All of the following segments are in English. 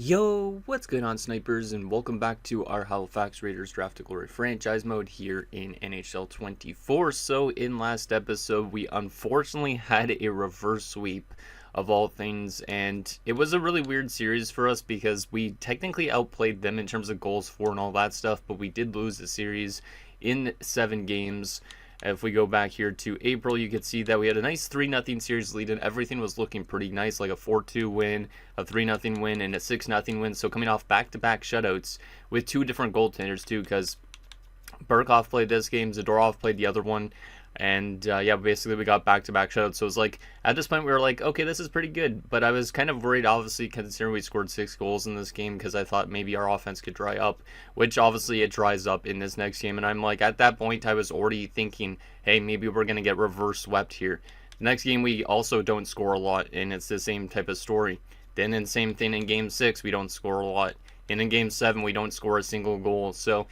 Yo, what's going on, snipers, and welcome back to our Halifax Raiders Draft Glory franchise mode here in NHL 24. So in last episode, we unfortunately had a reverse sweep of all things, and it was a really weird series for us because we technically outplayed them in terms of goals for and all that stuff, but we did lose the series in 7 games. If we go back here to April, you could see that we had a nice 3-0 series lead, and everything was looking pretty nice, like a 4-2 win, a 3-0 win, and a 6-0 win. So coming off back-to-back shutouts with 2 different goaltenders too, because Burkhoff played this game, Zadorov played the other one, and yeah, basically we got back-to-back shutouts. So it was like, at this point we were like, okay, this is pretty good, but I was kind of worried, obviously, considering we scored 6 goals in this game, because I thought maybe our offense could dry up, which obviously it dries up in this next game. And I'm like, at that point I was already thinking, hey, maybe we're going to get reverse swept here. The next game we also don't score a lot, and it's the same type of story. Then the same thing in game 6, we don't score a lot, and in game 7 we don't score a single goal. So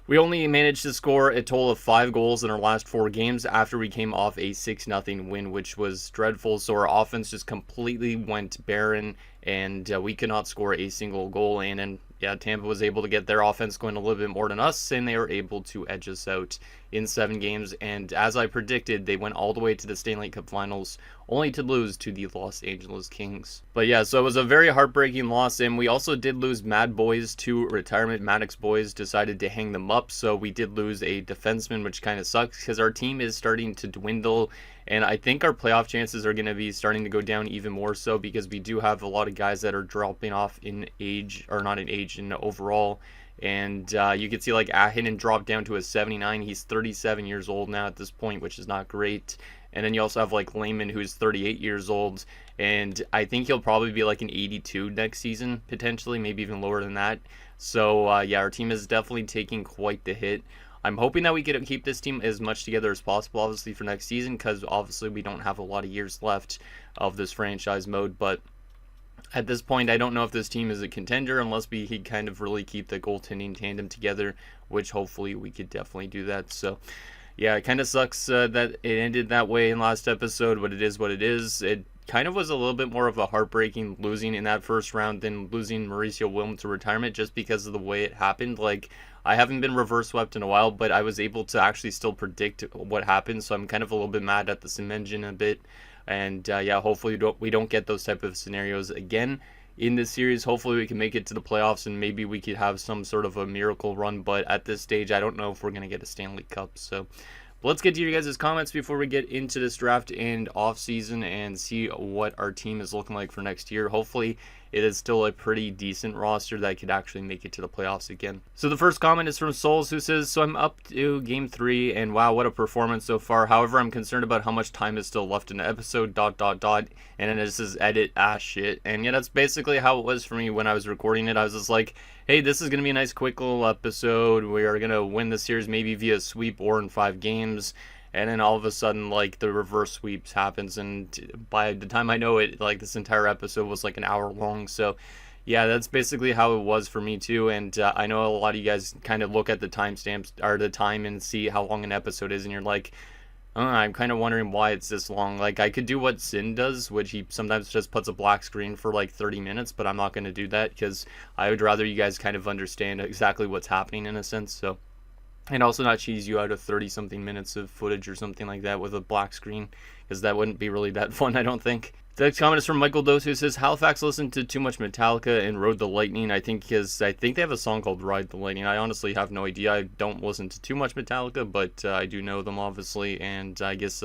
we only managed to score a total of 5 goals in our last 4 games after we came off a 6-0 win, which was dreadful. So our offense just completely went barren, and we could not score a single goal. And yeah, Tampa was able to get their offense going a little bit more than us, and they were able to edge us out in 7 games. And as I predicted, they went all the way to the Stanley Cup Finals, only to lose to the Los Angeles Kings. But yeah, so it was a very heartbreaking loss, and we also did lose Mad Boys to retirement. Maddox Boys decided to hang them up, so we did lose a defenseman, which kind of sucks because our team is starting to dwindle, and I think our playoff chances are going to be starting to go down even more so because we do have a lot of guys that are dropping off in age, or not in age, in overall. And you can see like Ahinen dropped down to a 79. He's 37 years old now at this point, which is not great. And then you also have like Lehman, who's 38 years old, and I think he'll probably be like an 82 next season, potentially, maybe even lower than that. So yeah, our team is definitely taking quite the hit. I'm hoping that we can keep this team as much together as possible, obviously, for next season, because obviously we don't have a lot of years left of this franchise mode. But at this point, I don't know if this team is a contender unless we kind of really keep the goaltending tandem together, which hopefully we could definitely do that. So yeah, it kind of sucks that it ended that way in last episode, but it is what it is. It kind of was a little bit more of a heartbreaking losing in that first round than losing Mauricio Wilm to retirement, just because of the way it happened. Like, I haven't been reverse swept in a while, but I was able to actually still predict what happened, so I'm kind of a little bit mad at the sim engine a bit. And yeah, hopefully we don't get those type of scenarios again in this series. Hopefully we can make it to the playoffs, and maybe we could have some sort of a miracle run, but at this stage I don't know if we're going to get a Stanley Cup. So let's get to your guys' comments before we get into this draft and off season and see what our team is looking like for next year. Hopefully it is still a pretty decent roster that could actually make it to the playoffs again. So the first comment is from Souls, who says, so I'm up to game 3, and wow, what a performance so far. However, I'm concerned about how much time is still left in the episode, ... And then it says edit, shit. And yeah, that's basically how it was for me when I was recording it. I was just like, hey, this is going to be a nice quick little episode. We are going to win the series maybe via sweep or in 5 games. And then all of a sudden, like, the reverse sweeps happens, and by the time I know it, like, this entire episode was like an hour long. So yeah, that's basically how it was for me too. And I know a lot of you guys kind of look at the timestamps or the time and see how long an episode is, and you're like, I'm kind of wondering why it's this long. Like, I could do what Sin does, which he sometimes just puts a black screen for like 30 minutes, but I'm not going to do that because I would rather you guys kind of understand exactly what's happening in a sense. So, and also not cheese you out of 30 something minutes of footage or something like that with a black screen, because that wouldn't be really that fun, I don't think. The next comment is from Michael Dose, who says, Halifax listened to too much Metallica and Rode the Lightning. I think they have a song called Ride the Lightning. I honestly have no idea. I don't listen to too much Metallica, but I do know them, obviously. And I guess,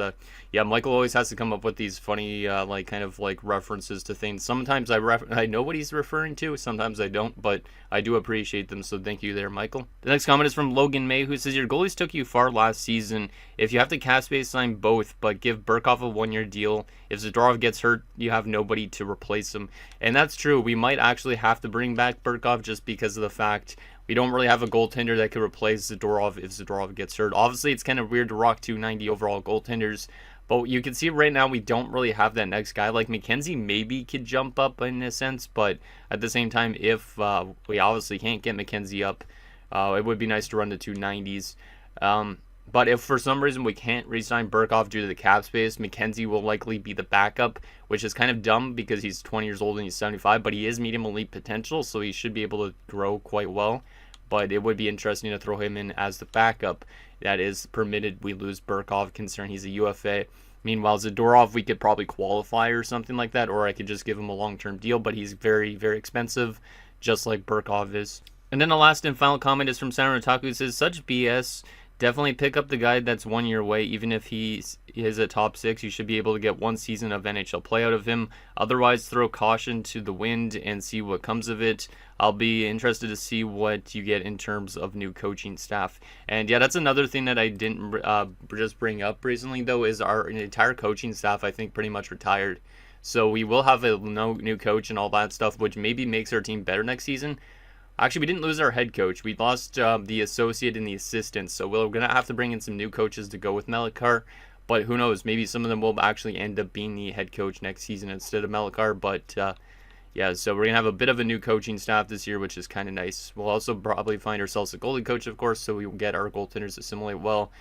yeah, Michael always has to come up with these funny, like, kind of like references to things. Sometimes I know what he's referring to, sometimes I don't, but I do appreciate them, so thank you there, Michael. The next comment is from Logan May, who says, your goalies took you far last season. If you have to cap space, sign both, but give Burkhoff a 1-year deal. If Zadorov gets hurt, you have nobody to replace him. And that's true. We might actually have to bring back Burkhoff just because of the fact we don't really have a goaltender that could replace Zadorov if Zadorov gets hurt. Obviously, it's kind of weird to rock 290 overall goaltenders, but you can see right now we don't really have that next guy. Like, McKenzie maybe could jump up in a sense, but at the same time, if we obviously can't get McKenzie up, it would be nice to run the 290s. But if for some reason we can't re-sign Burkhoff due to the cap space, McKenzie will likely be the backup, which is kind of dumb because he's 20 years old and he's 75, but he is medium elite potential, so he should be able to grow quite well. But it would be interesting to throw him in as the backup. That is permitted. We lose Burkhoff, considering he's a UFA. Meanwhile, Zadorov, we could probably qualify or something like that, or I could just give him a long-term deal, but he's very, very expensive, just like Burkhoff is. And then the last and final comment is from Saturn Otaku. It says, such BS. Definitely pick up the guy that's 1 year away. Even if he is a top 6, you should be able to get 1 season of NHL play out of him. Otherwise, throw caution to the wind and see what comes of it. I'll be interested to see what you get in terms of new coaching staff. And yeah, that's another thing that I didn't just bring up recently, though, is our entire coaching staff, I think, pretty much retired. So we will have a new coach and all that stuff, which maybe makes our team better next season. Actually, we didn't lose our head coach. We lost the associate and the assistant, so we're going to have to bring in some new coaches to go with Melekar. But who knows? Maybe some of them will actually end up being the head coach next season instead of Melekar. But yeah, so we're going to have a bit of a new coaching staff this year, which is kind of nice. We'll also probably find ourselves a goalie coach, of course, so we will get our goaltenders to assimilate well.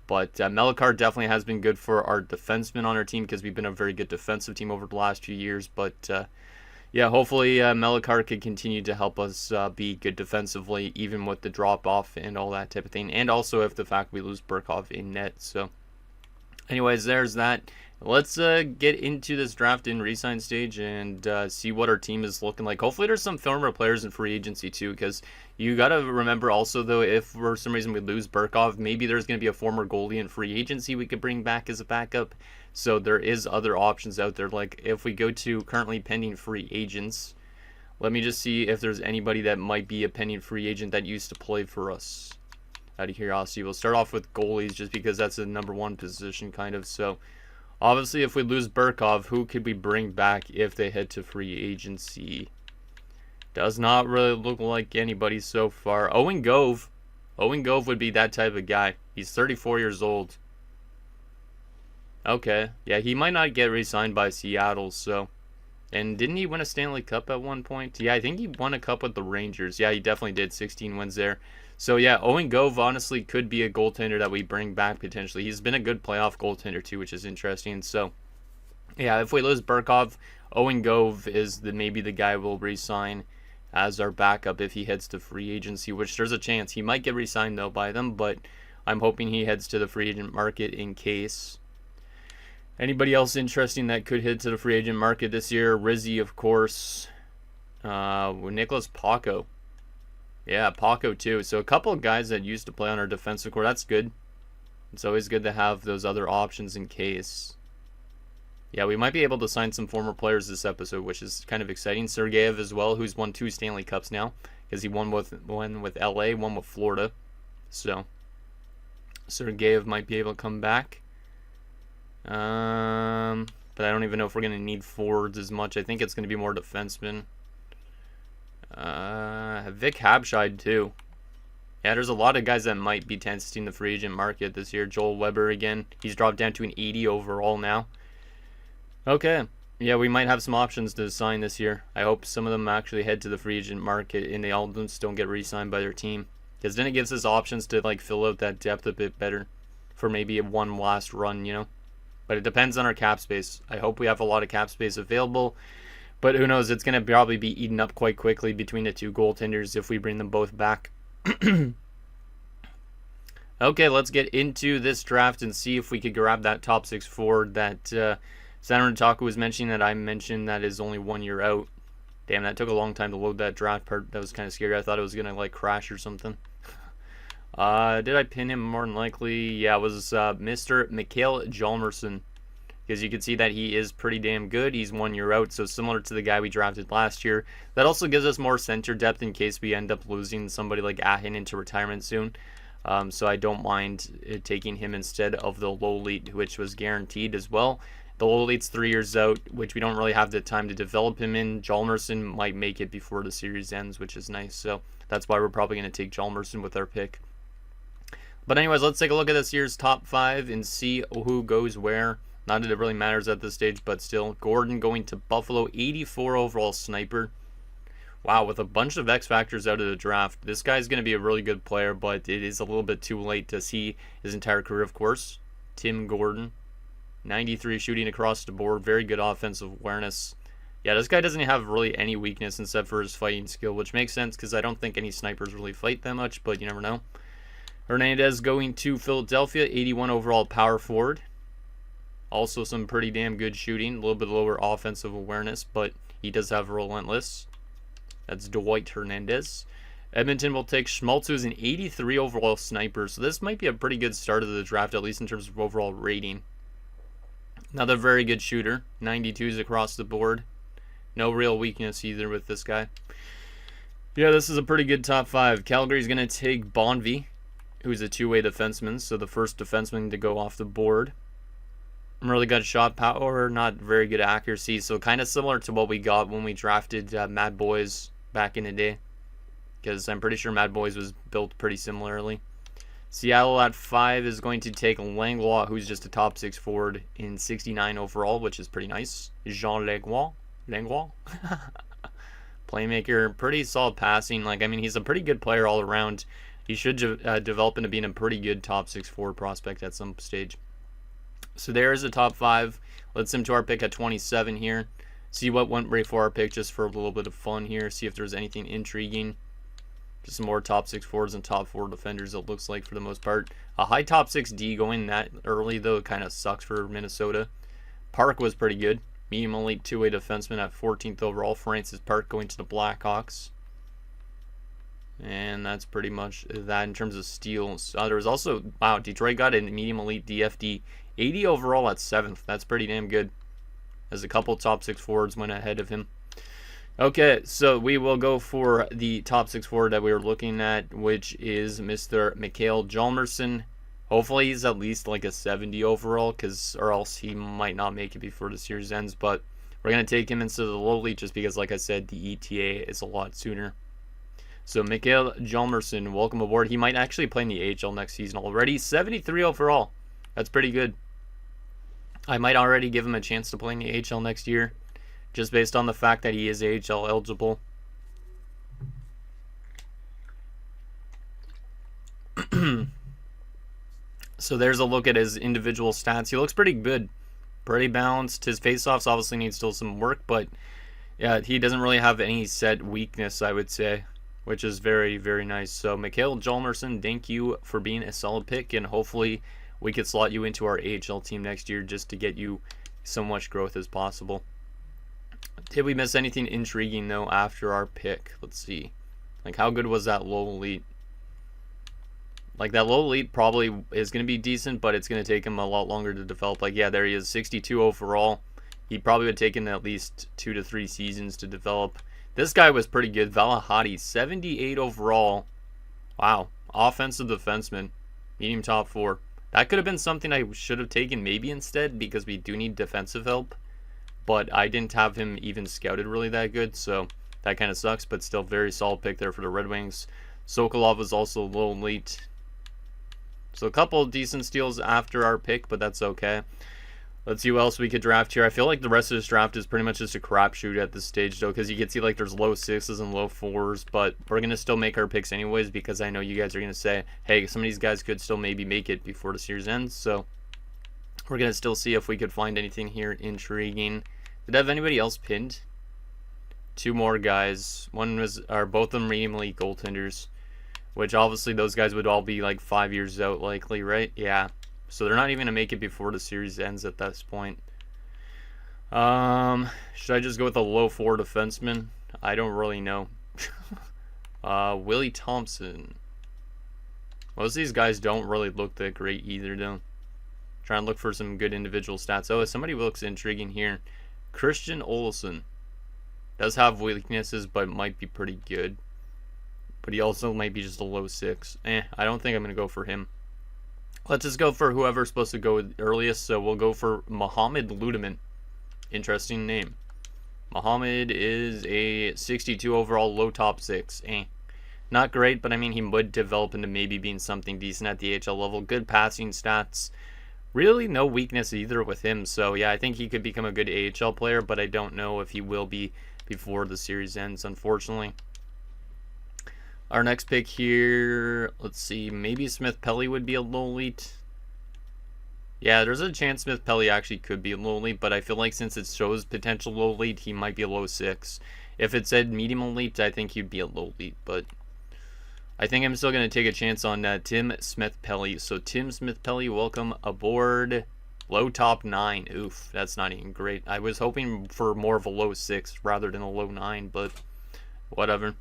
But Melekar definitely has been good for our defensemen on our team because we've been a very good defensive team over the last few years. But yeah, hopefully Melekar could continue to help us be good defensively, even with the drop-off and all that type of thing. And also if the fact we lose Burkhoff in net. So anyways, there's that. Let's get into this draft and re-sign stage and see what our team is looking like. Hopefully there's some former players in free agency too, because you got to remember also, though, if for some reason we lose Burkhoff, maybe there's going to be a former goalie in free agency we could bring back as a backup. So there is other options out there. Like if we go to currently pending free agents, let me just see if there's anybody that might be a pending free agent that used to play for us. Out of curiosity, we'll start off with goalies just because that's the #1 position kind of. So obviously if we lose Burkhoff, who could we bring back if they head to free agency? Does not really look like anybody so far. Owen Gove. Owen Gove would be that type of guy. He's 34 years old. Okay. Yeah, he might not get re-signed by Seattle, so. And didn't he win a Stanley Cup at one point? Yeah, I think he won a cup with the Rangers. Yeah, he definitely did. 16 wins there. So yeah, Owen Gove honestly could be a goaltender that we bring back potentially. He's been a good playoff goaltender too, which is interesting. So yeah, if we lose Burkhoff, Owen Gove is maybe the guy we'll re-sign as our backup if he heads to free agency, which there's a chance. He might get re-signed though by them, but I'm hoping he heads to the free agent market in case. Anybody else interesting that could head to the free agent market this year? Rizzy, of course. Nicholas Paco. Yeah, Paco too. So a couple of guys that used to play on our defensive core. That's good. It's always good to have those other options in case. Yeah, we might be able to sign some former players this episode, which is kind of exciting. Sergeyev as well, who's won 2 Stanley Cups now, because he won with one with LA, one with Florida. So Sergeyev might be able to come back. But I don't even know if we're going to need forwards as much. I think it's going to be more defensemen. Vic Habscheid too. Yeah, there's a lot of guys that might be testing the free agent market this year. Joel Weber again. He's dropped down to an 80 overall now. Okay. Yeah, we might have some options to sign this year. I hope some of them actually head to the free agent market and they all just don't get re-signed by their team. Because then it gives us options to like fill out that depth a bit better for maybe a one last run, you know. But it depends on our cap space. I hope we have a lot of cap space available. But who knows, it's going to probably be eaten up quite quickly between the 2 goaltenders if we bring them both back. Okay, let's get into this draft and see if we could grab that top 6 forward that Saturn Otaku was mentioning that I mentioned that is only 1 year out. Damn, that took a long time to load that draft part. That was kind of scary. I thought it was going to like crash or something. Did I pin him? More than likely, yeah, it was Mr. Mikhail Hjalmarsson. Because you can see that he is pretty damn good. He's 1 year out, so similar to the guy we drafted last year. That also gives us more center depth in case we end up losing somebody like Ahin into retirement soon. So I don't mind taking him instead of the Lolit, which was guaranteed as well. The Lolit's 3 years out, which we don't really have the time to develop him in. Hjalmarsson might make it before the series ends, which is nice. So that's why we're probably going to take Hjalmarsson with our pick. But anyways, let's take a look at this year's top 5 and see who goes where. Not that it really matters at this stage, but still. Gordon going to Buffalo, 84 overall sniper. Wow, with a bunch of X factors out of the draft, this guy's going to be a really good player, but it is a little bit too late to see his entire career, of course. Tim Gordon, 93 shooting across the board, very good offensive awareness. Yeah, this guy doesn't have really any weakness except for his fighting skill, which makes sense because I don't think any snipers really fight that much, but you never know. Hernandez going to Philadelphia, 81 overall power forward. Also some pretty damn good shooting, a little bit lower offensive awareness, but he does have relentless. That's Dwight Hernandez. Edmonton will take Schmaltz, who's an 83 overall sniper, so this might be a pretty good start of the draft, at least in terms of overall rating. Another very good shooter, 92s across the board. No real weakness either with this guy. Yeah, this is a pretty good top 5. Calgary's going to take Bonvy, who's a two-way defenseman, so the first defenseman to go off the board. Really good shot power, not very good accuracy, so kind of similar to what we got when we drafted Mad Boys back in the day, because I'm pretty sure Mad Boys was built pretty similarly. Seattle at 5 is going to take Langlois, who's just a top 6 forward in 69 overall, which is pretty nice. Jean Langlois. Playmaker, pretty solid passing. I mean, he's a pretty good player all around. He should develop into being a pretty good top 6 forward prospect at some stage. So there is the top 5. Let's sim to our pick at 27 here. See what went right for our pick, just for a little bit of fun here. See if there's anything intriguing. Just some more top 6 forwards and top 4 defenders, it looks like, for the most part. A high top 6 D going that early, though, it kind of sucks for Minnesota. Park was pretty good. Medium elite two-way defenseman at 14th overall. Francis Park going to the Blackhawks. And that's pretty much that in terms of steals. There was also, wow, Detroit got a medium elite DFD. 80 overall at 7th. That's pretty damn good, as a couple top 6 forwards went ahead of him. Okay, so we will go for the top 6 forward that we were looking at, which is Mr. Mikael Hjalmarsson. Hopefully he's at least like a 70 overall, or else he might not make it before the series ends. But we're going to take him into the lowly just because, like I said, the ETA is a lot sooner. So Mikael Hjalmarsson, welcome aboard. He might actually play in the AHL next season already. 73 overall. That's pretty good. I might already give him a chance to play in the AHL next year, just based on the fact that he is AHL eligible. So there's a look at his individual stats. He looks pretty good, pretty balanced. His faceoffs obviously need still some work, but yeah, he doesn't really have any set weakness, I would say, which is very, very nice. So Mikael Hjalmarsson, thank you for being a solid pick, and hopefully we could slot you into our AHL team next year just to get you so much growth as possible. Did we miss anything intriguing, though, after our pick? Let's see. How good was that low elite? That low elite probably is going to be decent, but it's going to take him a lot longer to develop. Yeah, there he is, 62 overall. He probably would have taken at least 2 to 3 seasons to develop. This guy was pretty good. Valahati, 78 overall. Wow. Offensive defenseman. Medium top 4. That could have been something I should have taken maybe instead, because we do need defensive help. But I didn't have him even scouted really that good, so that kind of sucks, but still very solid pick there for the Red Wings. Sokolov was also low elite. So a couple of decent steals after our pick, but that's okay. Let's see what else we could draft here. I feel like the rest of this draft is pretty much just a crapshoot at this stage, though, because you can see there's low 6s and low 4s, but we're going to still make our picks anyways, because I know you guys are going to say, hey, some of these guys could still maybe make it before the series ends, so we're going to still see if we could find anything here intriguing. Did I have anybody else pinned? 2 more guys. Both of them medium elite goaltenders, which obviously those guys would all be 5 years out likely, right? Yeah. So they're not even going to make it before the series ends at this point. Should I just go with a low 4 defenseman? I don't really know. Willie Thompson. Most of these guys don't really look that great either, though. Trying to look for some good individual stats. Oh, somebody looks intriguing here. Christian Olsson. Does have weaknesses, but might be pretty good. But he also might be just a low 6. I don't think I'm going to go for him. Let's just go for whoever's supposed to go earliest. So we'll go for Mohamed Ludeman. Interesting name. Mohamed is a 62 overall, low top 6. Not great, but I mean, he would develop into maybe being something decent at the AHL level. Good passing stats. Really no weakness either with him. So yeah, I think he could become a good AHL player, but I don't know if he will be before the series ends, unfortunately. Our next pick here, let's see, maybe Smith Pelly would be a low elite. Yeah, there's a chance Smith Pelly actually could be a low elite, but I feel like since it shows potential low elite, he might be a low 6. If it said medium elite, I think he'd be a low elite, but I think I'm still going to take a chance on Tim Smith Pelly. So Tim Smith Pelly, welcome aboard. Low top 9. Oof, that's not even great. I was hoping for more of a low 6 rather than a low 9, but whatever.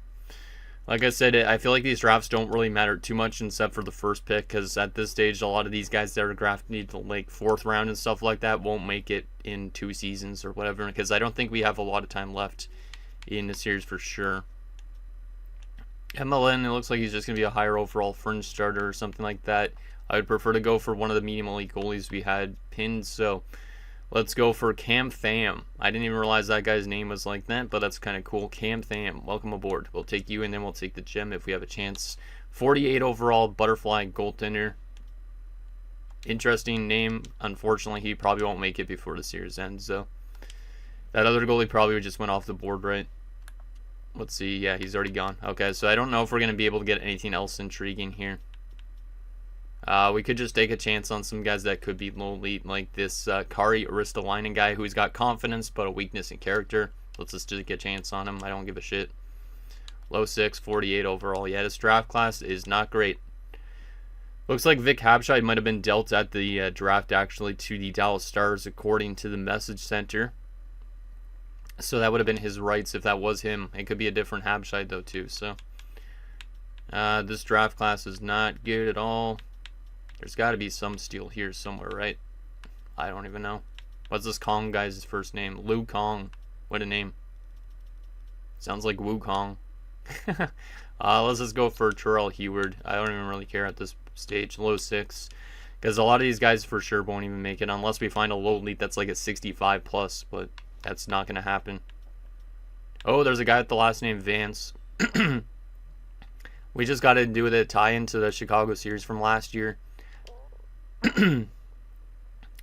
Like I said, I feel like these drafts don't really matter too much except for the first pick, because at this stage, a lot of these guys that are drafted to like 4th round and stuff like that won't make it in 2 seasons or whatever, because I don't think we have a lot of time left in the series for sure. MLN, it looks like he's just going to be a higher overall fringe starter or something like that. I would prefer to go for one of the medium elite goalies we had pinned, so let's go for Cam Tham. I didn't even realize that guy's name was like that, but that's kind of cool. Cam Tham, welcome aboard. We'll take you, and then we'll take the gem if we have a chance. 48 overall, butterfly goaltender. Interesting name. Unfortunately, he probably won't make it before the series ends, so that other goalie probably just went off the board, right? Let's see. Yeah, he's already gone. Okay, so I don't know if we're going to be able to get anything else intriguing here. We could just take a chance on some guys that could be low elite, like this Kari Aristolainen guy who's got confidence but a weakness in character. Let's just take a chance on him. I don't give a shit. Low 6, 48 overall. Yeah, this draft class is not great. Looks like Vic Habscheid might have been dealt at the draft actually to the Dallas Stars according to the message center. So that would have been his rights if that was him. It could be a different Habscheid though too. So this draft class is not good at all. There's got to be some steal here somewhere, right? I don't even know. What's this Kong guy's first name? Liu Kong. What a name. Sounds like Wukong. Let's just go for Terrell Heward. I don't even really care at this stage. Low 6. Because a lot of these guys for sure won't even make it unless we find a low elite that's like a 65 plus. But that's not going to happen. Oh, there's a guy with the last name Vance. We just got to do the tie-in to the Chicago series from last year.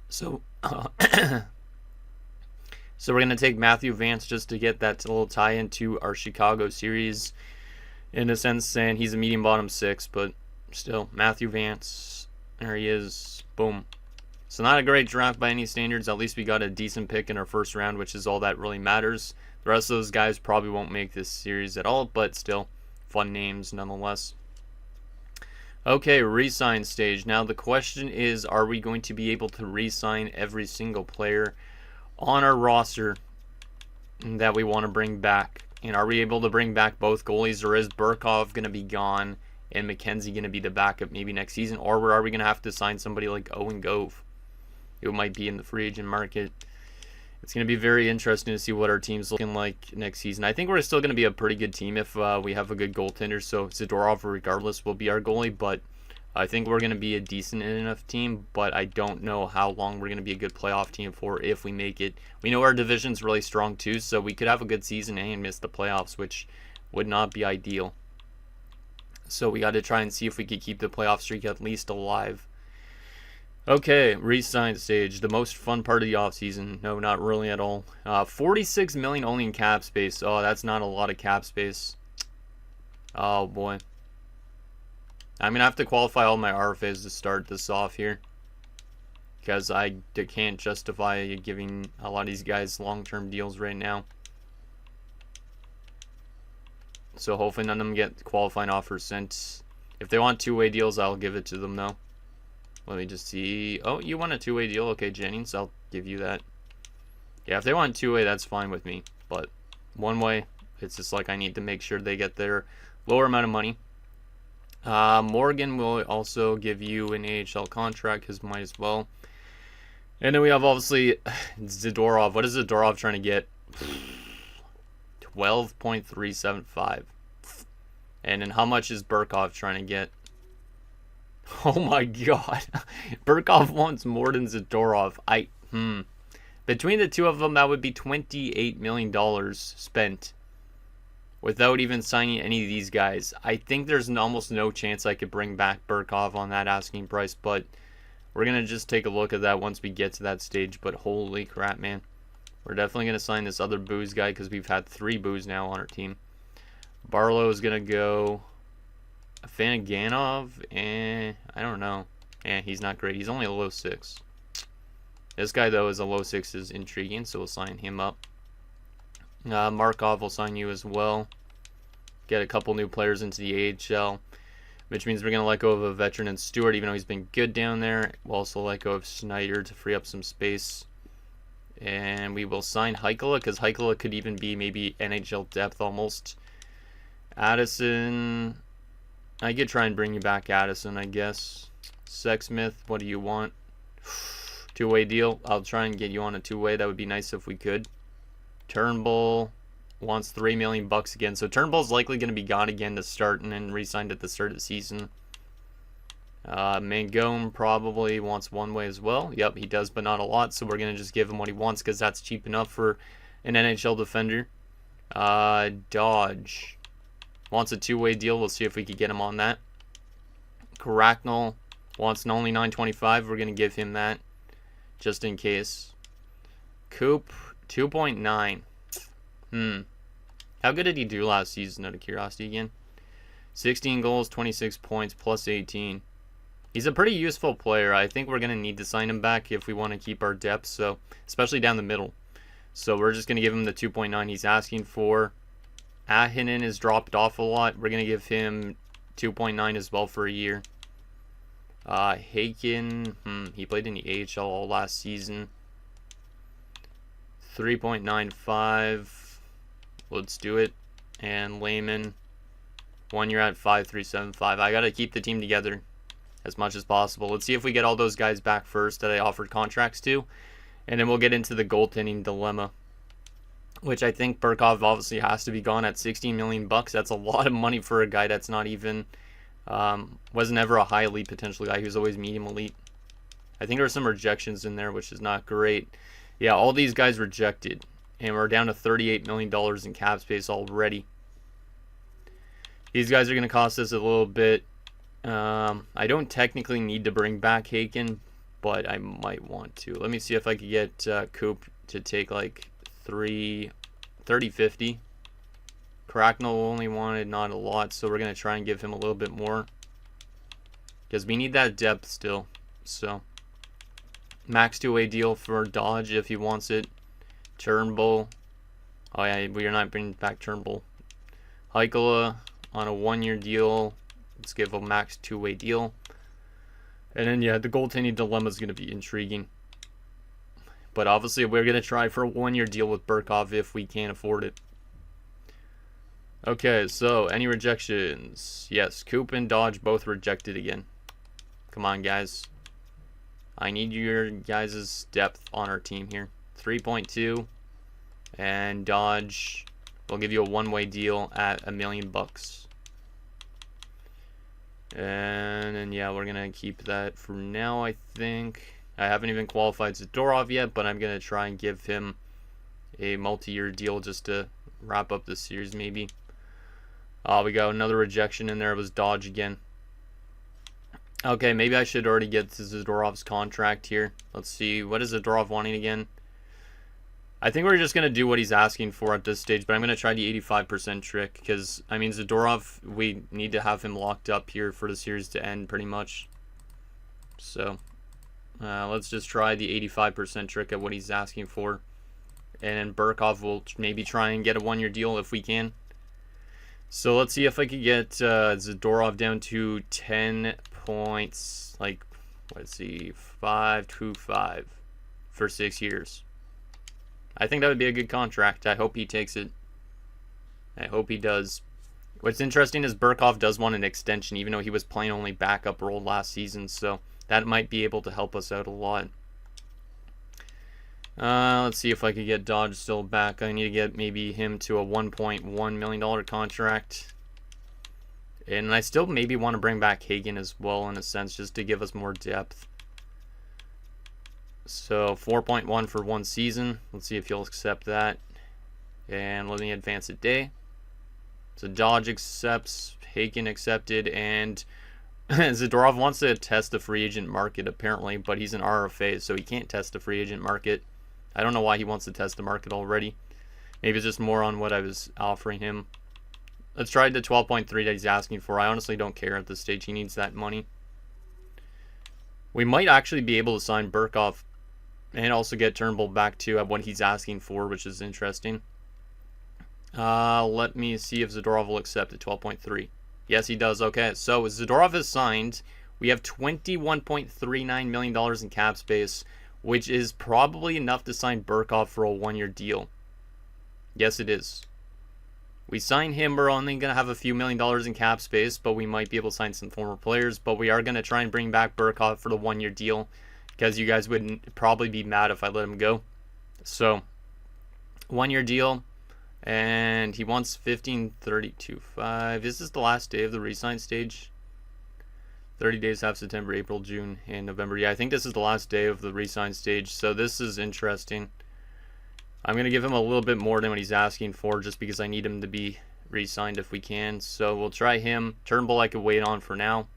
So we're going to take Matthew Vance just to get that little tie-in to our Chicago series. In a sense, saying he's a medium bottom 6, but still, Matthew Vance. There he is. Boom. So not a great draft by any standards. At least we got a decent pick in our first round, which is all that really matters. The rest of those guys probably won't make this series at all, but still, fun names nonetheless. Okay, re-sign stage. Now the question is, are we going to be able to re-sign every single player on our roster that we want to bring back? And are we able to bring back both goalies, or is Burkov going to be gone and McKenzie going to be the backup maybe next season? Or are we going to have to sign somebody like Owen Gove, who might be in the free agent market? It's going to be very interesting to see what our team's looking like next season. I think we're still going to be a pretty good team if we have a good goaltender. So Zadorov, regardless, will be our goalie. But I think we're going to be a decent enough team. But I don't know how long we're going to be a good playoff team for if we make it. We know our division's really strong too. So we could have a good season and miss the playoffs, which would not be ideal. So we got to try and see if we could keep the playoff streak at least alive. Okay, re-sign stage, the most fun part of the offseason. No, not really at all. 46 million only in cap space. Oh, that's not a lot of cap space. Oh boy. I'm gonna have to qualify all my RFAs to start this off here, because I can't justify giving a lot of these guys long-term deals right now. So hopefully none of them get qualifying offers sent. If they want two-way deals, I'll give it to them though. Let me just see. Oh, you want a two-way deal? Okay, Jennings, I'll give you that. Yeah, if they want two-way, that's fine with me. But one-way, it's just like I need to make sure they get their lower amount of money. Morgan will also give you an AHL contract, because might as well. And then we have, obviously, Zadorov. What is Zadorov trying to get? 12.375. And then how much is Burkov trying to get? Oh my god. Burkov wants more than Zadorov. Between the two of them, that would be $28 million spent without even signing any of these guys. I think there's almost no chance I could bring back Burkov on that asking price, but we're going to just take a look at that once we get to that stage. But holy crap, man. We're definitely going to sign this other booze guy because we've had 3 booze now on our team. Barlow is going to go Afanaganov, I don't know. He's not great. He's only a low 6. This guy, though, is a low 6, is intriguing, so we'll sign him up. Markov will sign you as well. Get a couple new players into the AHL, which means we're going to let go of a veteran and Stewart, even though he's been good down there. We'll also let go of Schneider to free up some space. And we will sign Heikkila, because Heikkila could even be maybe NHL depth almost. Addison, I could try and bring you back Addison, I guess. Sexsmith, what do you want? 2-way deal. I'll try and get you on a 2-way. That would be nice if we could. Turnbull wants $3 million again. So Turnbull's likely going to be gone again to start and then re-signed at the start of the season. Mangone probably wants 1-way as well. Yep, he does, but not a lot. So we're going to just give him what he wants because that's cheap enough for an NHL defender. Dodge wants a 2-way deal. We'll see if we can get him on that. Cracknell wants an only $9.25. We're going to give him that just in case. Coop, 2.9. How good did he do last season, out of curiosity again? 16 goals, 26 points, plus 18. He's a pretty useful player. I think we're going to need to sign him back if we want to keep our depth, so especially down the middle. So we're just going to give him the 2.9 he's asking for. Ahinen has dropped off a lot. We're going to give him 2.9 as well for a year. Haken, he played in the AHL all last season. 3.95. Let's do it. And Lehman, 1 year at 5.375. I got to keep the team together as much as possible. Let's see if we get all those guys back first that I offered contracts to. And then we'll get into the goaltending dilemma, which I think Burkov obviously has to be gone at $16 million. That's a lot of money for a guy that's not even, wasn't ever a high elite potential guy. He was always medium elite. I think there were some rejections in there, which is not great. Yeah, all these guys rejected. And we're down to $38 million in cap space already. These guys are going to cost us a little bit. I don't technically need to bring back Haken, but I might want to. Let me see if I could get Coop to take like 30-50. Cracknell only wanted not a lot, so we're going to try and give him a little bit more. Because we need that depth still. So, max 2-way deal for Dodge if he wants it. Turnbull. Oh yeah, we are not bringing back Turnbull. Heikkila on a 1-year deal. Let's give a max 2-way deal. And then yeah, the goaltending dilemma is going to be intriguing. But obviously we're going to try for a 1-year deal with Burkov if we can't afford it. Okay, so any rejections? Yes, Coop and Dodge both rejected again. Come on, guys. I need your guys' depth on our team here. 3.2, and Dodge will give you a 1-way deal at $1 million. And then yeah, we're gonna keep that for now. I think I haven't even qualified Zadorov yet, but I'm gonna try and give him a multi-year deal just to wrap up this series maybe. We got another rejection in there. It was Dodge again. Okay, maybe I should already get to Zadorov's contract here. Let's see, what is Zadorov wanting again? I think we're just going to do what he's asking for at this stage, but I'm going to try the 85% trick because, I mean, Zadorov, we need to have him locked up here for the series to end pretty much. So, let's just try the 85% trick at what he's asking for. And Burkov will maybe try and get a 1-year deal if we can. So, let's see if I could get Zadorov down to 10 points, like, let's see, 5.25 for 6 years. I think that would be a good contract. I hope he takes it. I hope he does. What's interesting is Burkov does want an extension, even though he was playing only backup role last season, so that might be able to help us out a lot. Let's see if I could get Dodge still back. I need to get maybe him to a $1.1 million contract. And I still maybe want to bring back Hagen as well, in a sense, just to give us more depth. So 4.1 for 1 season. Let's see if he'll accept that. And let me advance a day. So Dodge accepts, Haken accepted, and Zadorov wants to test the free agent market apparently, but he's an RFA, so he can't test the free agent market. I don't know why he wants to test the market already. Maybe it's just more on what I was offering him. Let's try the 12.3 that he's asking for. I honestly don't care at this stage. He needs that money. We might actually be able to sign Burkhoff and also get Turnbull back to at what he's asking for, which is interesting. Let me see if Zadorov will accept at 12.3. Yes, he does. Okay, so Zadorov is signed. We have $21.39 million in cap space, which is probably enough to sign Burkhoff for a 1-year deal. Yes, it is. We sign him, we're only going to have a few $1,000,000 in cap space, but we might be able to sign some former players. But we are going to try and bring back Burkhoff for the 1-year deal, because you guys would probably be mad if I let him go. So, 1-year deal, and he wants 15.32.5. Is this the last day of the resign stage? 30 days, half September, April, June, and November. Yeah, I think this is the last day of the resign stage, so this is interesting. I'm going to give him a little bit more than what he's asking for just because I need him to be re-signed if we can. So we'll try him. Turnbull I could wait on for now.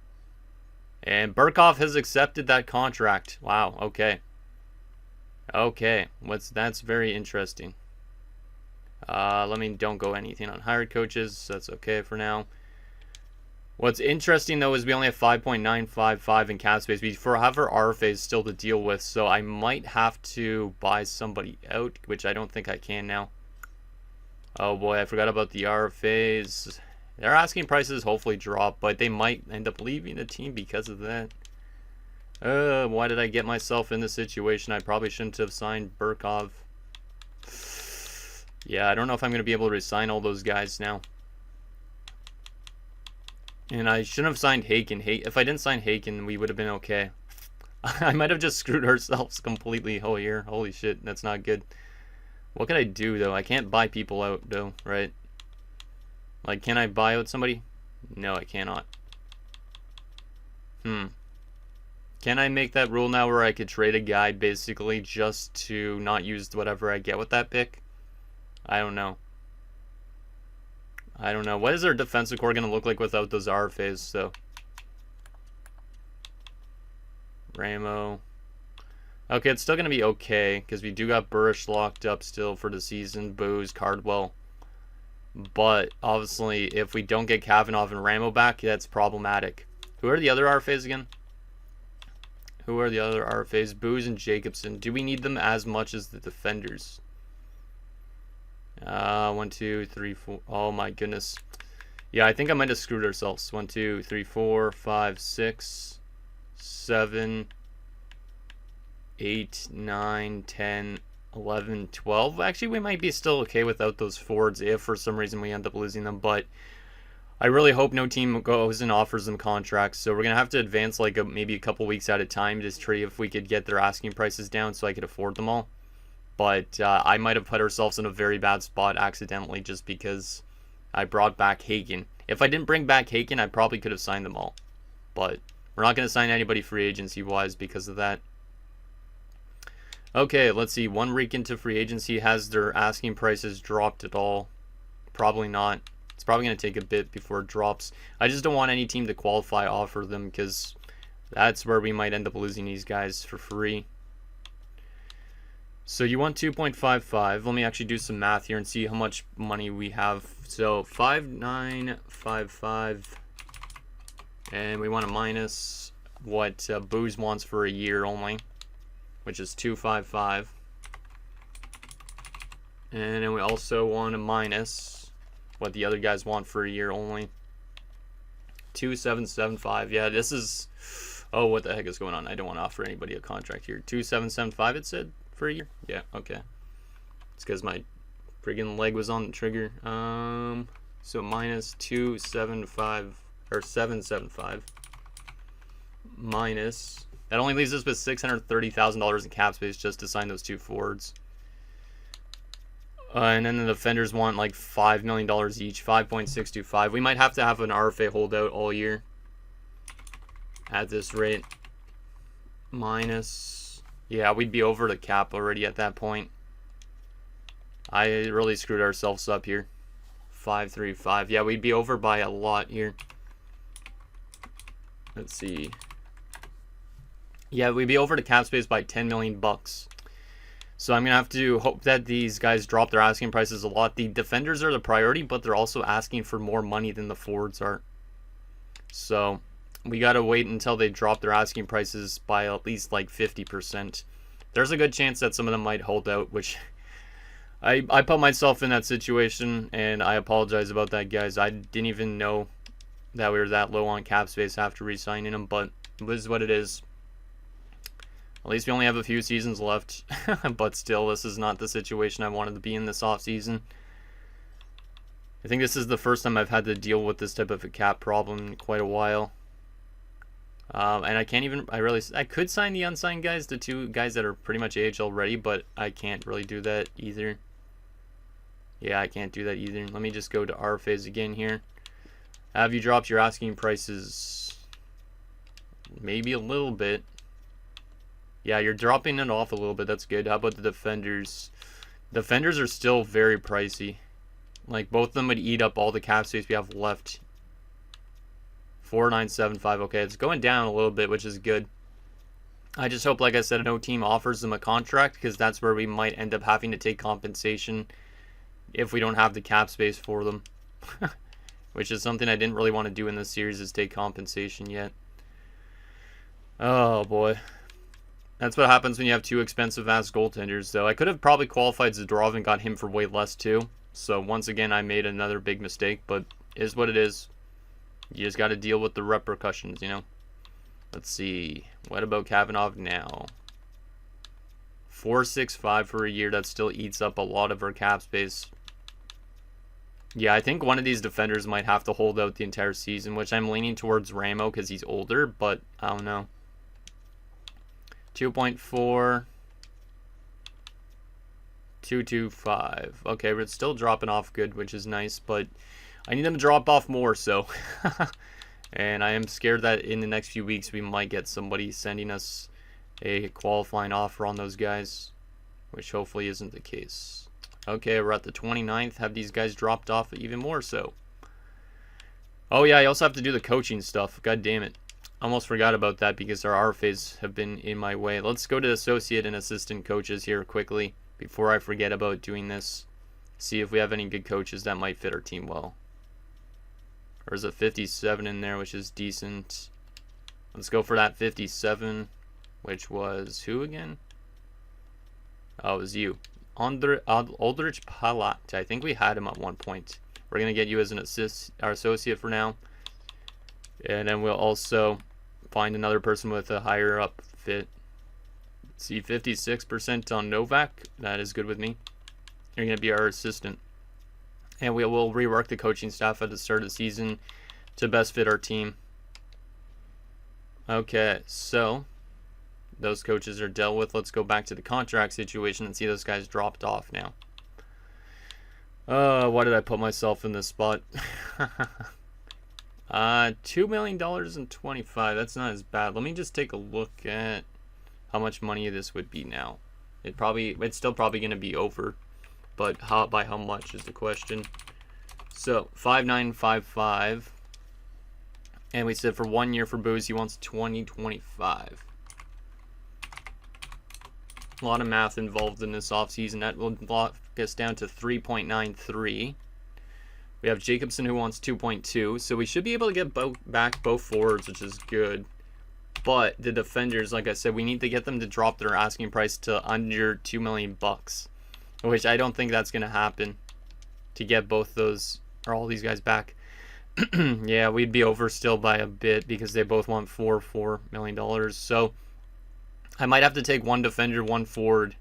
And Burkhoff has accepted that contract. Wow, okay. Okay, that's very interesting. Don't go anything on hired coaches. That's okay for now. What's interesting, though, is we only have 5.955 in cap space. We have our RFAs still to deal with, so I might have to buy somebody out, which I don't think I can now. Oh, boy, I forgot about the RFAs. Their asking prices hopefully drop, but they might end up leaving the team because of that. Why did I get myself in this situation? I probably shouldn't have signed Burkhoff. Yeah, I don't know if I'm going to be able to resign all those guys now. And I shouldn't have signed Haken. If I didn't sign Haken, we would have been okay. I might have just screwed ourselves completely whole year. Holy shit, that's not good. What can I do, though? I can't buy people out, though, right? Like, can I buy out somebody? No, I cannot. Can I make that rule now where I could trade a guy, basically, just to not use whatever I get with that pick? I don't know. I don't know. What is our defensive core going to look like without those RFAs, so? Ramo. Okay, it's still going to be okay, because we do got Burish locked up still for the season. Booze, Cardwell. But, obviously, if we don't get Kavanaugh and Ramo back, that's problematic. Who are the other RFAs again? Who are the other RFAs? Booze and Jacobson. Do we need them as much as the defenders? 1, 2, 3, 4. Oh my goodness. Yeah, I think I might have screwed ourselves. 1, 2, 3, 4, 5, 6, 7, 8, 9, 10, 11, 12. Actually, we might be still okay without those forwards if for some reason we end up losing them. But I really hope no team goes and offers them contracts. So we're going to have to advance like maybe a couple weeks at a time to see if we could get their asking prices down so I could afford them all. But I might have put ourselves in a very bad spot accidentally just because I brought back Haken. If I didn't bring back Haken, I probably could have signed them all. But we're not going to sign anybody free agency-wise because of that. Okay, let's see. 1 week into free agency, has their asking prices dropped at all? Probably not. It's probably going to take a bit before it drops. I just don't want any team to qualify offer them because that's where we might end up losing these guys for free. So you want 2.55. Let me actually do some math here and see how much money we have. So 5.955, and we want to minus what Booze wants for a year only, which is 2.55. And then we also want to minus what the other guys want for a year only, 2.775. Yeah, this is. Oh, what the heck is going on? I don't want to offer anybody a contract here. 2.775. It said. For a year? Yeah, okay. It's because my friggin' leg was on the trigger. So minus 275 or 775 minus. That only leaves us with $630,000 in cap space just to sign those 2 forwards. And then the defenders want like $5 million each, 5.625. We might have to have an RFA holdout all year at this rate. Minus. Yeah, we'd be over the cap already at that point. I really screwed ourselves up here. 5.35. Yeah, we'd be over by a lot here. Let's see. Yeah, we'd be over the cap space by $10 million bucks. So I'm going to have to hope that these guys drop their asking prices a lot. The defenders are the priority, but they're also asking for more money than the forwards are. So we got to wait until they drop their asking prices by at least like 50%. There's a good chance that some of them might hold out, which I put myself in that situation, and I apologize about that, guys. I didn't even know that we were that low on cap space after re-signing them, but it is what it is. At least we only have a few seasons left, but still, this is not the situation I wanted to be in this offseason. I think this is the first time I've had to deal with this type of a cap problem in quite a while. And I can't even, I could sign the unsigned guys, the two guys that are pretty much AHL ready, but I can't really do that either. Yeah, I can't do that either. Let me just go to our phase again here. Have you dropped your asking prices? Maybe a little bit. Yeah, you're dropping it off a little bit. That's good. How about the defenders? Defenders are still very pricey. Like, both of them would eat up all the cap space we have left. 4,975. Okay, it's going down a little bit, which is good. I just hope, like I said, no team offers them a contract, because that's where we might end up having to take compensation if we don't have the cap space for them. Which is something I didn't really want to do in this series, is take compensation yet. Oh, boy. That's what happens when you have two expensive-ass goaltenders, though. I could have probably qualified Zadorov and got him for way less, too. So, once again, I made another big mistake, but it is what it is. You just got to deal with the repercussions, you know? Let's see. What about Kavanagh now? 4.65 for a year. That still eats up a lot of our cap space. Yeah, I think one of these defenders might have to hold out the entire season, which I'm leaning towards Ramo because he's older, but I don't know. 2.4. 2.25. Okay, but it's still dropping off good, which is nice, but I need them to drop off more, so. And I am scared that in the next few weeks we might get somebody sending us a qualifying offer on those guys, which hopefully isn't the case. Okay, we're at the 29th. Have these guys dropped off even more so? Oh yeah, I also have to do the coaching stuff. God damn it. Almost forgot about that because our RFAs have been in my way. Let's go to associate and assistant coaches here quickly before I forget about doing this. See if we have any good coaches that might fit our team well. There's a 57 in there, which is decent. Let's go for that 57, which was who again? Oh, it was you. Aldrich Palat. I think we had him at one point. We're going to get you as an our associate for now. And then we'll also find another person with a higher up fit. Let's see, 56% on Novak. That is good with me. You're going to be our assistant. And we will rework the coaching staff at the start of the season to best fit our team. Okay, so those coaches are dealt with. Let's go back to the contract situation and see those guys dropped off now. Why did I put myself in this spot? $2 million and 25. That's not as bad. Let me just take a look at how much money this would be now. It's still probably going to be over, but by how much is the question. So 5,955, and we said for 1 year for Booze he wants 2025. A lot of math involved in this offseason. That will lock us down to 3.93. We have Jacobson who wants 2.2, so we should be able to get back both forwards, which is good. But the defenders, like I said, we need to get them to drop their asking price to under $2 million, which I don't think that's going to happen to get both those or all these guys back. Yeah, we'd be over still by a bit because they both want $4 million. So I might have to take one defender, one forward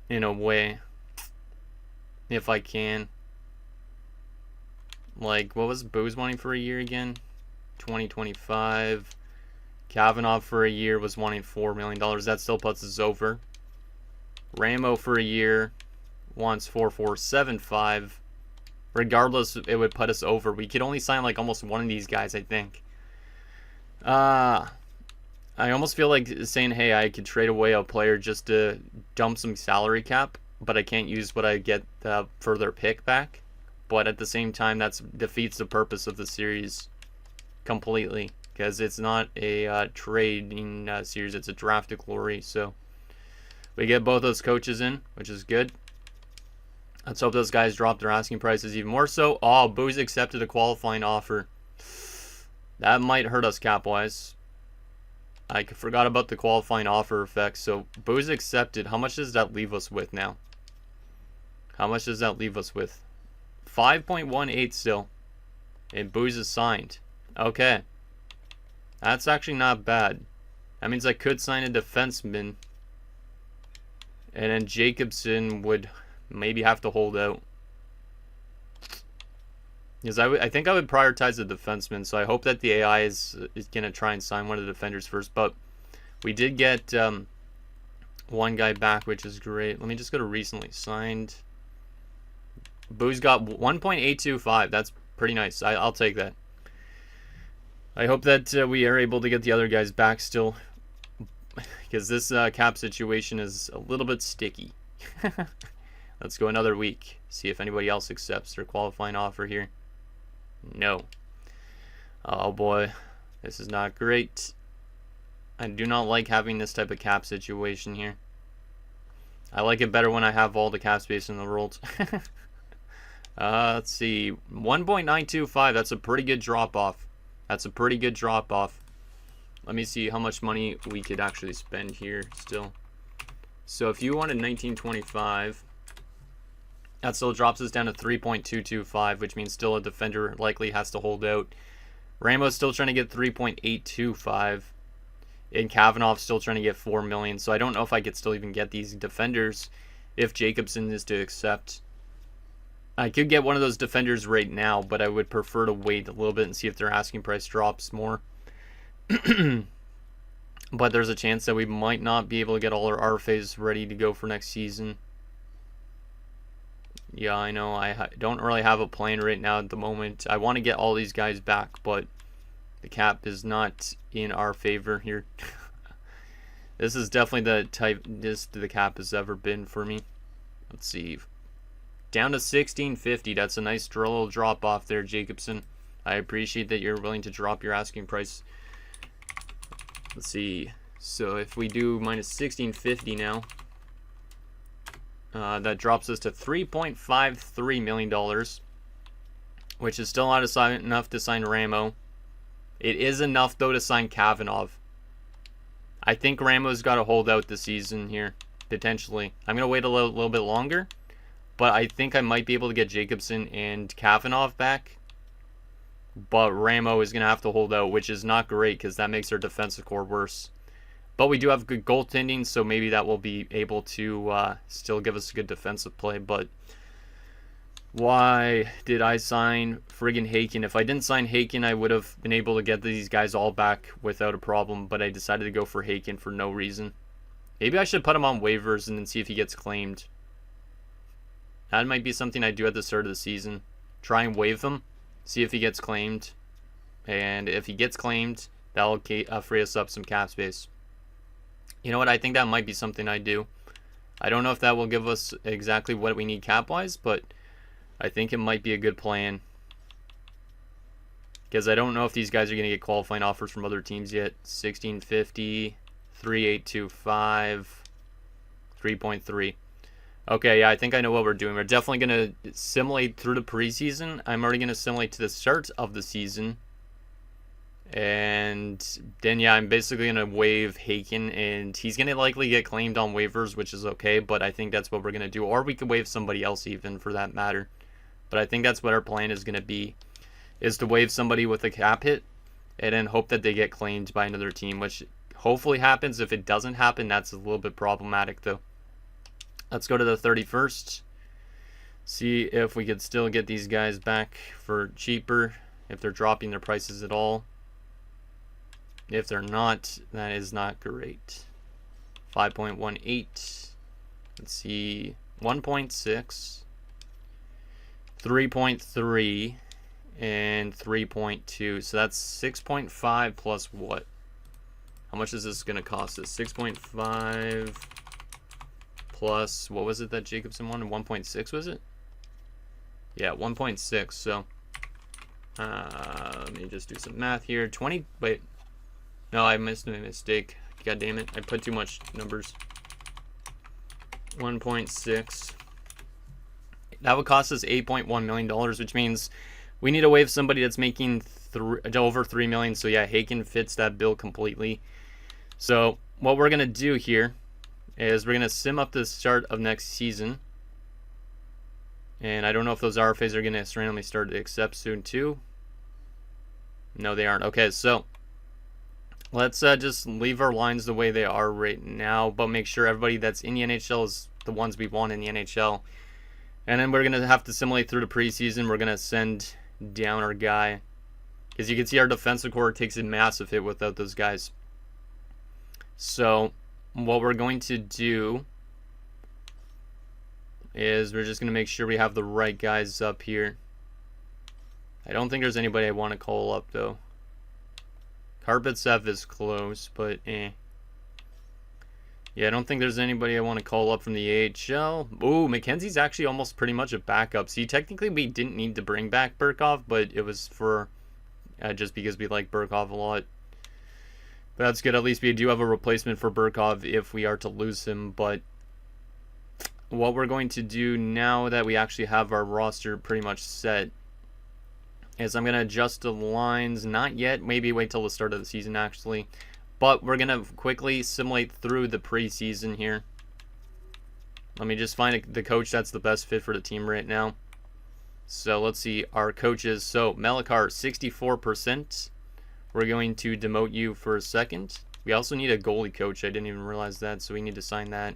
in a way, if I can. Like, what was Booze wanting for a year again? 2025. Kavanagh for a year was wanting $4 million. That still puts us over. Ramo for a year wants 4,475. Regardless, it would put us over. We could only sign like almost one of these guys, I think. I almost feel like saying, hey, I could trade away a player just to dump some salary cap, but I can't use what I get for their pick back. But at the same time, that defeats the purpose of the series completely, because it's not a trading series, it's a draft to glory. So We get both those coaches in, which is good. Let's hope those guys drop their asking prices even more so. Oh, Boo's accepted a qualifying offer. That might hurt us cap-wise. I forgot about the qualifying offer effect. So, Boo's accepted. How much does that leave us with now? How much does that leave us with? 5.18 still. And Boo's is signed. Okay. That's actually not bad. That means I could sign a defenseman. And then Jacobson would maybe have to hold out. Because I think I would prioritize the defenseman. So I hope that the AI is going to try and sign one of the defenders first. But we did get one guy back, which is great. Let me just go to recently signed. Boo's got 1.825. That's pretty nice. I'll take that. I hope that we are able to get the other guys back still. Because this cap situation is a little bit sticky. Let's go another week. See if anybody else accepts their qualifying offer here. No. Oh boy. This is not great. I do not like having this type of cap situation here. I like it better when I have all the cap space in the world. Let's see. 1.925. That's a pretty good drop off. That's a pretty good drop off. Let me see how much money we could actually spend here still. So if you wanted 1925, that still drops us down to 3.225, which means still a defender likely has to hold out. Ramo's still trying to get 3.825. And Kavanaugh's still trying to get 4 million. So I don't know if I could still even get these defenders if Jacobson is to accept. I could get one of those defenders right now, but I would prefer to wait a little bit and see if their asking price drops more. But there's a chance that we might not be able to get all our RFAs ready to go for next season. Yeah, I know. I don't really have a plan right now at the moment. I want to get all these guys back, but the cap is not in our favor here. This is definitely the tightest the cap has ever been for me. Let's see. Down to 1650. That's a nice little drop off there, Jacobson. I appreciate that you're willing to drop your asking price. Let's see. So if we do minus 1650 now, that drops us to $3.53 million, which is still not enough to sign Ramo. It is enough, though, to sign Kavanaugh. I think Ramo's got to hold out the season here, potentially. I'm going to wait a little bit longer, but I think I might be able to get Jacobson and Kavanaugh back. But Ramo is going to have to hold out, which is not great because that makes our defensive core worse. But we do have good goaltending, so maybe that will be able to still give us a good defensive play. But why did I sign friggin' Haken? If I didn't sign Haken, I would have been able to get these guys all back without a problem. But I decided to go for Haken for no reason. Maybe I should put him on waivers and then see if he gets claimed. That might be something I do at the start of the season. Try and waive him. See if he gets claimed. And if he gets claimed, that'll free us up some cap space. You know what? I think that might be something I do. I don't know if that will give us exactly what we need cap-wise, but I think it might be a good plan. Because I don't know if these guys are going to get qualifying offers from other teams yet. 1650, 3825, 3.3. Okay, yeah, I think I know what we're doing. We're definitely going to simulate through the preseason. I'm already going to simulate to the start of the season. And then, yeah, I'm basically going to waive Haken. And he's going to likely get claimed on waivers, which is okay. But I think that's what we're going to do. Or we could waive somebody else even, for that matter. But I think that's what our plan is going to be. Is to waive somebody with a cap hit. And then hope that they get claimed by another team. Which hopefully happens. If it doesn't happen, that's a little bit problematic, though. Let's go to the 31st. See if we could still get these guys back for cheaper. If they're dropping their prices at all. If they're not, that is not great. 5.18. Let's see. 1.6. 3.3. And 3.2. So that's 6.5 plus what? How much is this going to cost us? 6.5... plus, what was it that Jacobson wanted? 1.6 was it? Yeah, 1.6. So, let me just do some math here. 20, wait. No, I missed a mistake. God damn it. I put too much numbers. 1.6. That would cost us $8.1 million, which means we need to waive somebody that's making over $3 million. So yeah, Haken fits that bill completely. So what we're going to do here is we're going to sim up the start of next season. And I don't know if those RFAs are going to randomly start to accept soon too. No, they aren't. Okay, so let's just leave our lines the way they are right now, but make sure everybody that's in the NHL is the ones we want in the NHL. And then we're going to have to simulate through the preseason. We're going to send down our guy. As you can see, our defensive core takes a massive hit without those guys. So what we're going to do is we're just going to make sure we have the right guys up here. I don't think there's anybody I want to call up, though. Karpatsev is close, but eh. Yeah, I don't think there's anybody I want to call up from the AHL. Ooh, McKenzie's actually almost pretty much a backup. See, technically we didn't need to bring back Burkov, but it was for just because we like Burkov a lot. But that's good. At least we do have a replacement for Burkov if we are to lose him. But what we're going to do now that we actually have our roster pretty much set is I'm going to adjust the lines. Not yet. Maybe wait till the start of the season, actually. But we're going to quickly simulate through the preseason here. Let me just find the coach that's the best fit for the team right now. So let's see our coaches. So Melikar, 64%. We're going to demote you for a second. We also need a goalie coach. I didn't even realize that, so we need to sign that.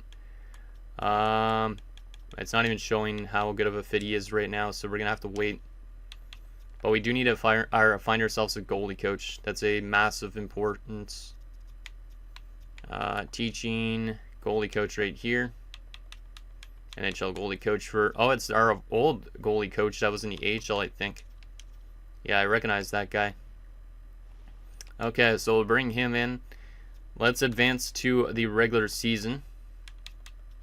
It's not even showing how good of a fit he is right now, so we're going to have to wait. But we do need to find ourselves a goalie coach. That's a massive importance. Teaching goalie coach right here. NHL goalie coach for... Oh, it's our old goalie coach that was in the AHL, I think. Yeah, I recognize that guy. Okay, so we'll bring him in. Let's advance to the regular season.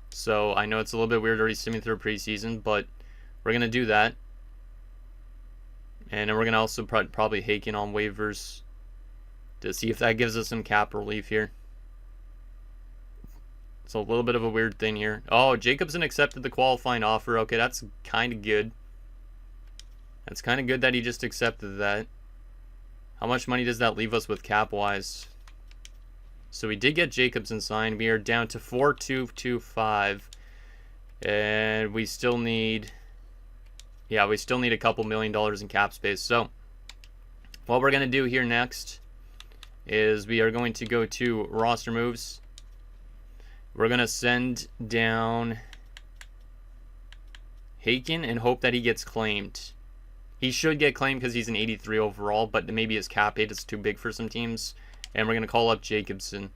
So I know it's a little bit weird already simming through preseason, but we're going to do that. And then we're going to also probably Haken on waivers to see if that gives us some cap relief here. It's a little bit of a weird thing here. Oh, Jacobson accepted the qualifying offer. Okay, that's kind of good. That's kind of good that he just accepted that. How much money does that leave us with cap-wise? So we did get Jacobson signed. We are down to 4,225. And we still need... Yeah, we still need a couple $1 million in cap space. So what we're going to do here next is we are going to go to roster moves. We're going to send down Haken and hope that he gets claimed. He should get claimed because he's an 83 overall, but maybe his cap hit is too big for some teams. And we're going to call up Jacobson.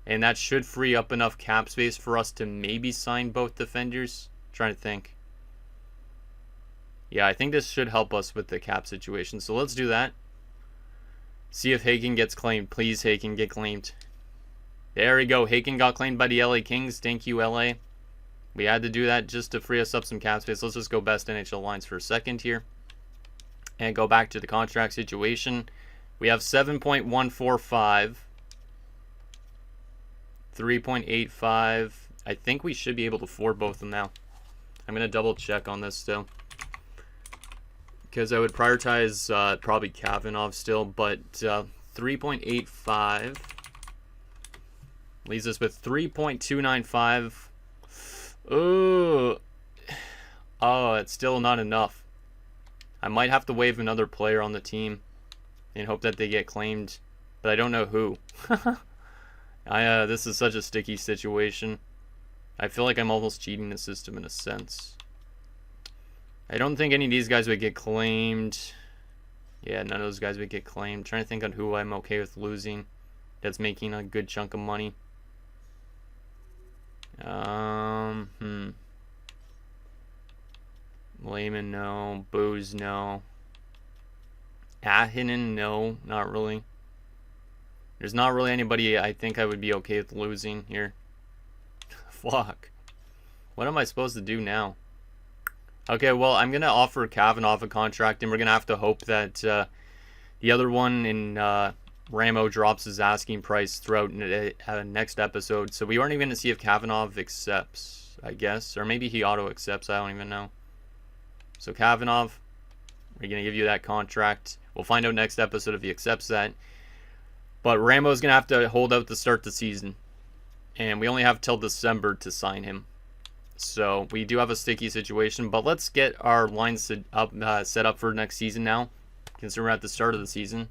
And that should free up enough cap space for us to maybe sign both defenders. I'm trying to think. Yeah, I think this should help us with the cap situation. So let's do that. See if Haken gets claimed. Please, Haken, get claimed. There we go. Haken got claimed by the LA Kings. Thank you, LA. We had to do that just to free us up some cap space. Let's just go best NHL lines for a second here. And go back to the contract situation. We have 7.145. 3.85. I think we should be able to afford both of them now. I'm going to double check on this still. Because I would prioritize probably Kavanov still. But 3.85 leaves us with 3.295. Oh, it's still not enough. I might have to waive another player on the team and hope that they get claimed, but I don't know who. This is such a sticky situation. I feel like I'm almost cheating the system in a sense. I don't think any of these guys would get claimed. Yeah, none of those guys would get claimed. I'm trying to think on who I'm okay with losing that's making a good chunk of money. Lehman, no. Booze, no. Ahinen, no. Not really. There's not really anybody I think I would be okay with losing here. Fuck. What am I supposed to do now? Okay, well, I'm going to offer Kavanov a contract, and we're going to have to hope that the other one in Ramo drops his asking price throughout next episode. So we aren't even going to see if Kavanagh accepts, I guess. Or maybe he auto-accepts. I don't even know. So Kavanagh, we're going to give you that contract. We'll find out next episode if he accepts that. But Ramo's going to have to hold out to start the season. And we only have till December to sign him. So we do have a sticky situation. But let's get our lines set up for next season now, considering we're at the start of the season.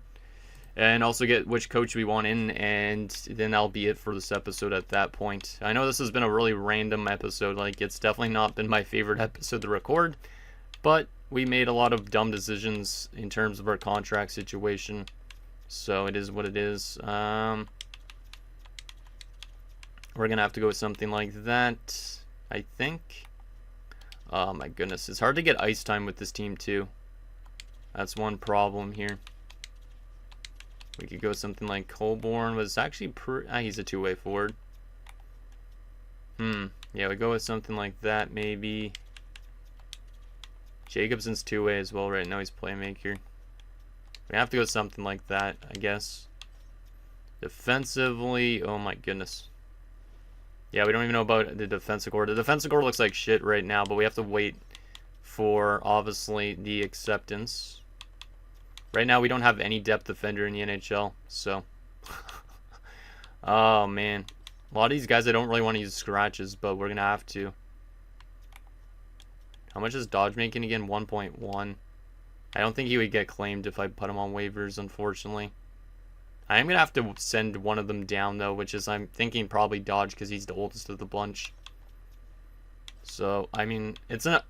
And also get which coach we want in. And then that'll be it for this episode at that point. I know this has been a really random episode. Like, it's definitely not been my favorite episode to record. But we made a lot of dumb decisions in terms of our contract situation. So it is what it is. We're going to have to go with something like that, I think. Oh my goodness. It's hard to get ice time with this team too. That's one problem here. We could go something like Colborne. Was actually he's a two-way forward. Yeah, we go with something like that maybe. Jacobson's two-way as well right now. He's playmaker. We have to go something like that, I guess. Defensively, oh my goodness. Yeah, we don't even know about the defensive core. The defensive core looks like shit right now, but we have to wait for, obviously, the acceptance. Right now, we don't have any depth defender in the NHL, so. Oh, man. A lot of these guys, I don't really want to use scratches, but we're going to have to. How much is Dodge making again? 1.1. I don't think he would get claimed if I put him on waivers, unfortunately. I am going to have to send one of them down, though, which is, I'm thinking probably Dodge because he's the oldest of the bunch. So, I mean, it's not...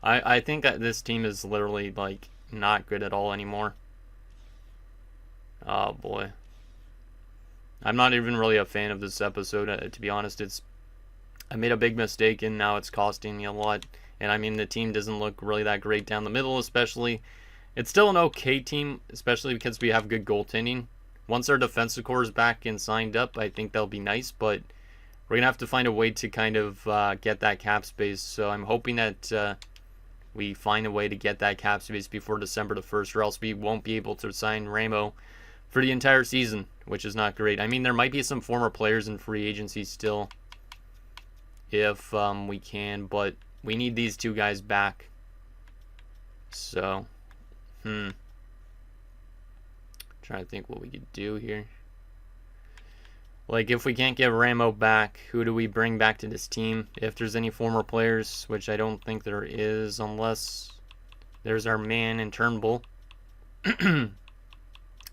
I think that this team is literally, like, not good at all anymore. Oh, boy. I'm not even really a fan of this episode, to be honest. I made a big mistake, and now it's costing me a lot. And, I mean, the team doesn't look really that great down the middle, especially... It's still an okay team, especially because we have good goaltending. Once our defensive core is back and signed up, I think that'll be nice, but we're going to have to find a way to kind of get that cap space. So I'm hoping that we find a way to get that cap space before December the 1st, or else we won't be able to sign Ramo for the entire season, which is not great. I mean, there might be some former players in free agency still, if we can, but we need these two guys back. So... Trying to think what we could do here. Like, if we can't get Ramo back, who do we bring back to this team? If there's any former players, which I don't think there is, unless there's our man in Turnbull.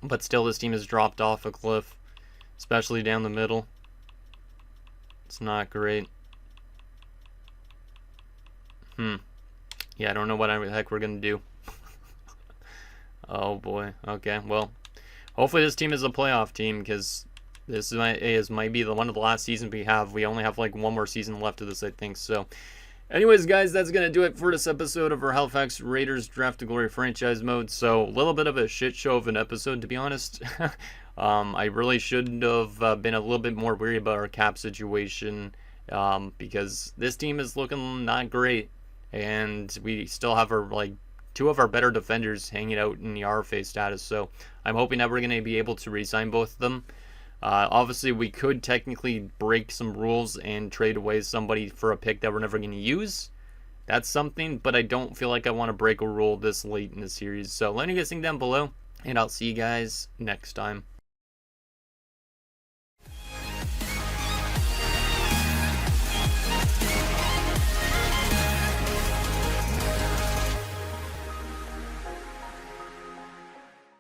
But still, this team has dropped off a cliff, especially down the middle. It's not great. Yeah, I don't know what the heck we're going to do. Oh boy. Okay. Well, hopefully this team is a playoff team, because this might be one of the last seasons we have. We only have like one more season left of this, I think. So, anyways, guys, that's gonna do it for this episode of our Halifax Raiders Draft to Glory franchise mode. So, a little bit of a shit show of an episode, to be honest. I really should have been a little bit more worried about our cap situation, because this team is looking not great, and we still have our two of our better defenders hanging out in the RFA status, so I'm hoping that we're going to be able to re-sign both of them. Obviously, we could technically break some rules and trade away somebody for a pick that we're never going to use. That's something, but I don't feel like I want to break a rule this late in the series. So let me know what you guys think down below, and I'll see you guys next time.